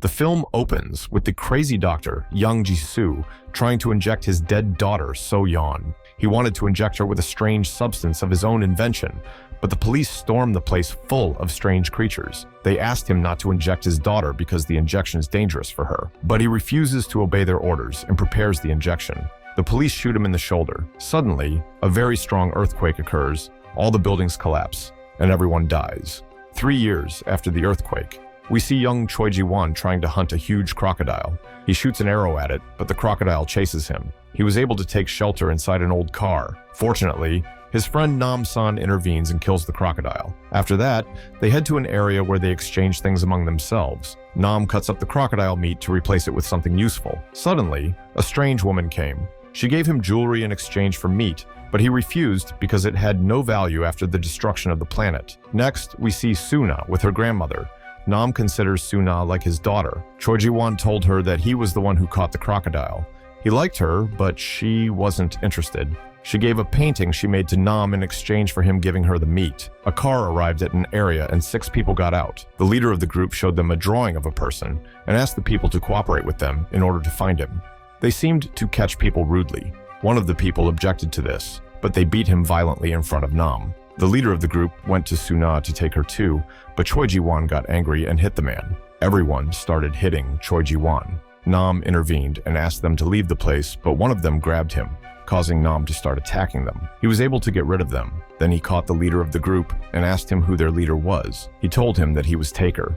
The film opens with the crazy doctor, Young Ji-soo, trying to inject his dead daughter, So-yeon. He wanted to inject her with a strange substance of his own invention, but the police stormed the place full of strange creatures. They asked him not to inject his daughter because the injection is dangerous for her, but he refuses to obey their orders and prepares the injection. The police shoot him in the shoulder. Suddenly, a very strong earthquake occurs, all the buildings collapse, and everyone dies. 3 years after the earthquake, we see young Choi Ji-won trying to hunt a huge crocodile. He shoots an arrow at it, but the crocodile chases him. He was able to take shelter inside an old car. Fortunately, his friend Nam-san intervenes and kills the crocodile. After that, they head to an area where they exchange things among themselves. Nam cuts up the crocodile meat to replace it with something useful. Suddenly, a strange woman came. She gave him jewelry in exchange for meat, but he refused because it had no value after the destruction of the planet. Next, we see Suna with her grandmother. Nam considers Suna like his daughter. Choi Ji-won told her that he was the one who caught the crocodile. He liked her, but she wasn't interested. She gave a painting she made to Nam in exchange for him giving her the meat. A car arrived at an area and 6 people got out. The leader of the group showed them a drawing of a person and asked the people to cooperate with them in order to find him. They seemed to catch people rudely. One of the people objected to this, but they beat him violently in front of Nam. The leader of the group went to Suna to take her too, but Choi Ji-won got angry and hit the man. Everyone started hitting Choi Ji-won. Nam intervened and asked them to leave the place, but one of them grabbed him, causing Nam to start attacking them. He was able to get rid of them. Then he caught the leader of the group and asked him who their leader was. He told him that he was Taker.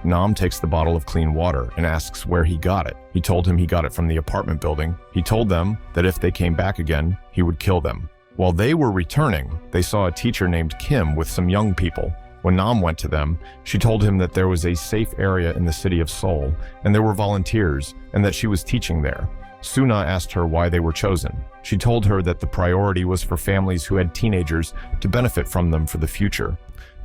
Nam takes the bottle of clean water and asks where he got it. He told him he got it from the apartment building. He told them that if they came back again, he would kill them. While they were returning, they saw a teacher named Kim with some young people. When Nam went to them, she told him that there was a safe area in the city of Seoul, and there were volunteers, and that she was teaching there. Suna asked her why they were chosen. She told her that the priority was for families who had teenagers to benefit from them for the future.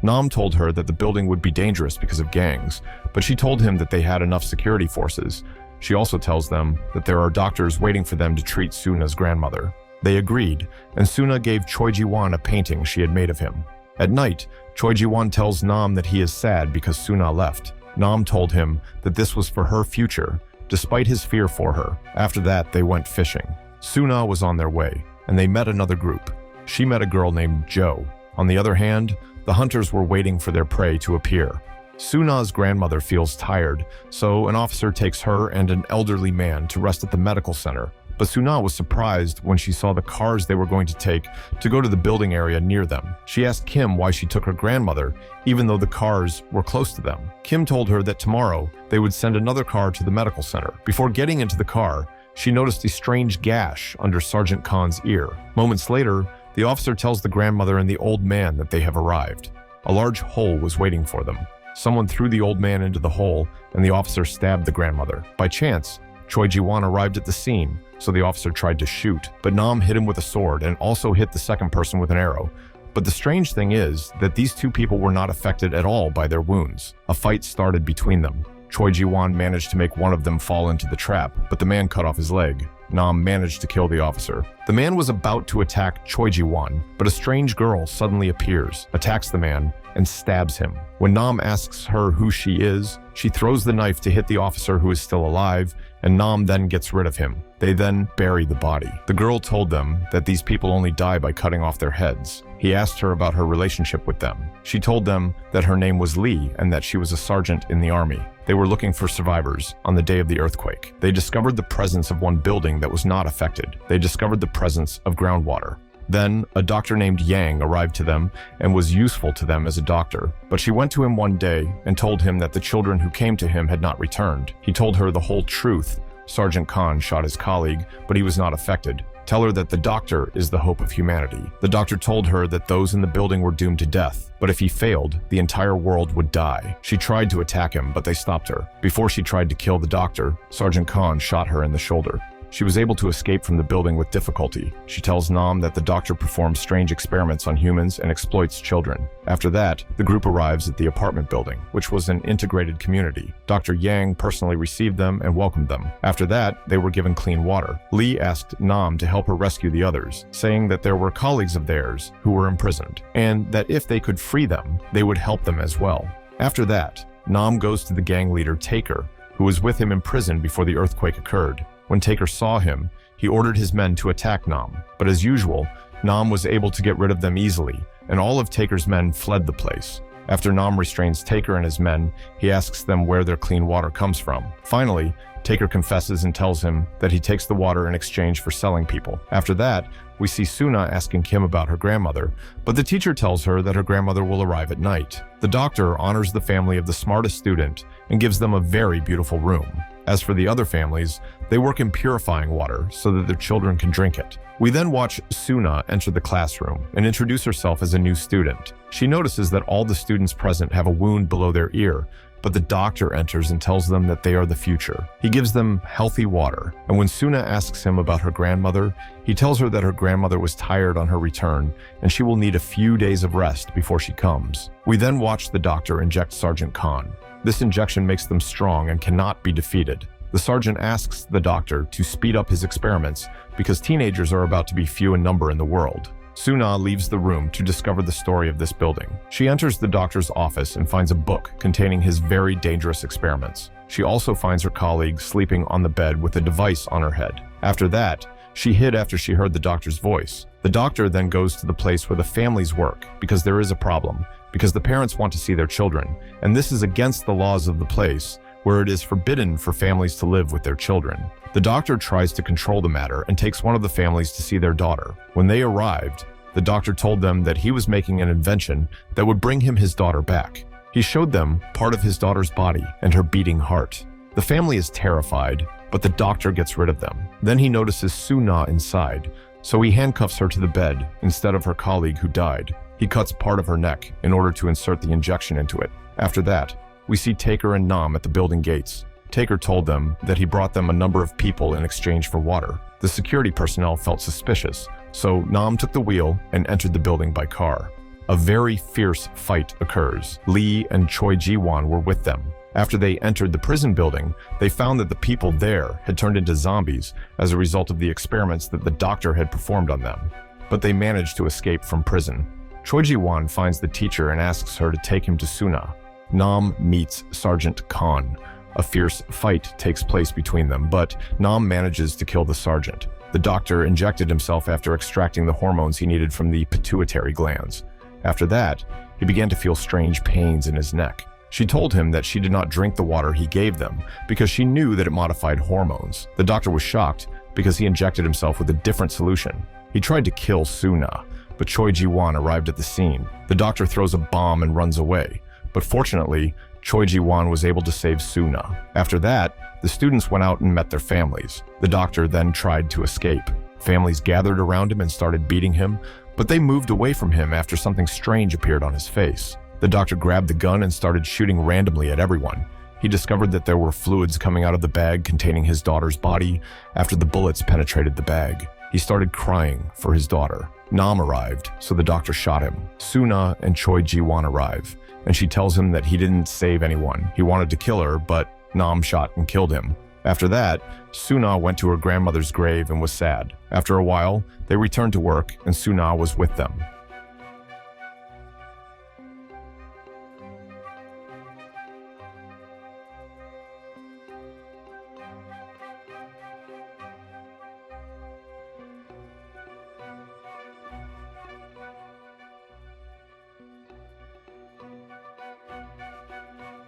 Nam told her that the building would be dangerous because of gangs, but she told him that they had enough security forces. She also tells them that there are doctors waiting for them to treat Suna's grandmother. They agreed, and Suna gave Choi Ji-won a painting she had made of him. At night, Choi Ji-won tells Nam that he is sad because Suna left. Nam told him that this was for her future, despite his fear for her. After that, they went fishing. Suna was on their way, and they met another group. She met a girl named Jo. On the other hand, the hunters were waiting for their prey to appear. Suna's grandmother feels tired, so an officer takes her and an elderly man to rest at the medical center. But Suna was surprised when she saw the cars they were going to take to go to the building area near them. She asked Kim why she took her grandmother, even though the cars were close to them. Kim told her that tomorrow they would send another car to the medical center. Before getting into the car, she noticed a strange gash under Sergeant Khan's ear. Moments later, the officer tells the grandmother and the old man that they have arrived. A large hole was waiting for them. Someone threw the old man into the hole, and the officer stabbed the grandmother. By chance, Choi Ji-won arrived at the scene, so the officer tried to shoot, but Nam hit him with a sword and also hit the second person with an arrow. But the strange thing is that these 2 people were not affected at all by their wounds. A fight started between them. Choi Ji-won managed to make one of them fall into the trap, but the man cut off his leg. Nam managed to kill the officer. The man was about to attack Choi Ji-won, but a strange girl suddenly appears, attacks the man, and stabs him. When Nam asks her who she is, she throws the knife to hit the officer who is still alive, and Nam then gets rid of him. They then bury the body. The girl told them that these people only die by cutting off their heads. He asked her about her relationship with them. She told them that her name was Lee and that she was a sergeant in the army. They were looking for survivors on the day of the earthquake. They discovered the presence of one building that was not affected. They discovered the presence of groundwater. Then, a doctor named Yang arrived to them and was useful to them as a doctor. But she went to him one day and told him that the children who came to him had not returned. He told her the whole truth. Sergeant Khan shot his colleague, but he was not affected. Tell her that the doctor is the hope of humanity. The doctor told her that those in the building were doomed to death, but if he failed, the entire world would die. She tried to attack him, but they stopped her. Before she tried to kill the doctor, Sergeant Khan shot her in the shoulder. She was able to escape from the building with difficulty. She tells Nam that the doctor performs strange experiments on humans and exploits children. After that, the group arrives at the apartment building, which was an integrated community. Dr. Yang personally received them and welcomed them. After that, they were given clean water. Lee asked Nam to help her rescue the others, saying that there were colleagues of theirs who were imprisoned, and that if they could free them, they would help them as well. After that, Nam goes to the gang leader Taker who was with him in prison before the earthquake occurred. When Taker saw him, he ordered his men to attack Nam, but as usual, Nam was able to get rid of them easily, and all of Taker's men fled the place. After Nam restrains Taker and his men, he asks them where their clean water comes from. Finally, Taker confesses and tells him that he takes the water in exchange for selling people. After that, we see Suna asking Kim about her grandmother, but the teacher tells her that her grandmother will arrive at night. The doctor honors the family of the smartest student and gives them a very beautiful room. As for the other families, they work in purifying water so that their children can drink it. We then watch Suna enter the classroom and introduce herself as a new student. She notices that all the students present have a wound below their ear, but the doctor enters and tells them that they are the future. He gives them healthy water, and when Suna asks him about her grandmother, he tells her that her grandmother was tired on her return and she will need a few days of rest before she comes. We then watch the doctor inject Sergeant Khan. This injection makes them strong and cannot be defeated. The sergeant asks the doctor to speed up his experiments because teenagers are about to be few in number in the world. Suna leaves the room to discover the story of this building. She enters the doctor's office and finds a book containing his very dangerous experiments. She also finds her colleague sleeping on the bed with a device on her head. After that, she hid after she heard the doctor's voice. The doctor then goes to the place where the families work because there is a problem, because the parents want to see their children, and this is against the laws of the place, where it is forbidden for families to live with their children. The doctor tries to control the matter and takes one of the families to see their daughter. When they arrived, the doctor told them that he was making an invention that would bring him his daughter back. He showed them part of his daughter's body and her beating heart. The family is terrified, but the doctor gets rid of them. Then he notices Suna inside, so he handcuffs her to the bed instead of her colleague who died. He cuts part of her neck in order to insert the injection into it. After that, we see Taker and Nam at the building gates. Taker told them that he brought them a number of people in exchange for water. The security personnel felt suspicious, so Nam took the wheel and entered the building by car. A very fierce fight occurs. Lee and Choi Ji-won were with them. After they entered the prison building, they found that the people there had turned into zombies as a result of the experiments that the doctor had performed on them. But they managed to escape from prison. Choi Ji-won finds the teacher and asks her to take him to Suna. Nam meets Sergeant Khan. A fierce fight takes place between them, but Nam manages to kill the sergeant. The doctor injected himself after extracting the hormones he needed from the pituitary glands. After that, he began to feel strange pains in his neck. She told him that she did not drink the water he gave them because she knew that it modified hormones. The doctor was shocked because he injected himself with a different solution. He tried to kill Suna, but Choi Ji-won arrived at the scene. The doctor throws a bomb and runs away, but fortunately, Choi Ji-won was able to save Suna. After that, the students went out and met their families. The doctor then tried to escape. Families gathered around him and started beating him, but they moved away from him after something strange appeared on his face. The doctor grabbed the gun and started shooting randomly at everyone. He discovered that there were fluids coming out of the bag containing his daughter's body after the bullets penetrated the bag. He started crying for his daughter. Nam arrived, so the doctor shot him. Suna and Choi Ji-won arrive, and she tells him that he didn't save anyone. He wanted to kill her, but Nam shot and killed him. After that, Suna went to her grandmother's grave and was sad. After a while, they returned to work, and Suna was with them.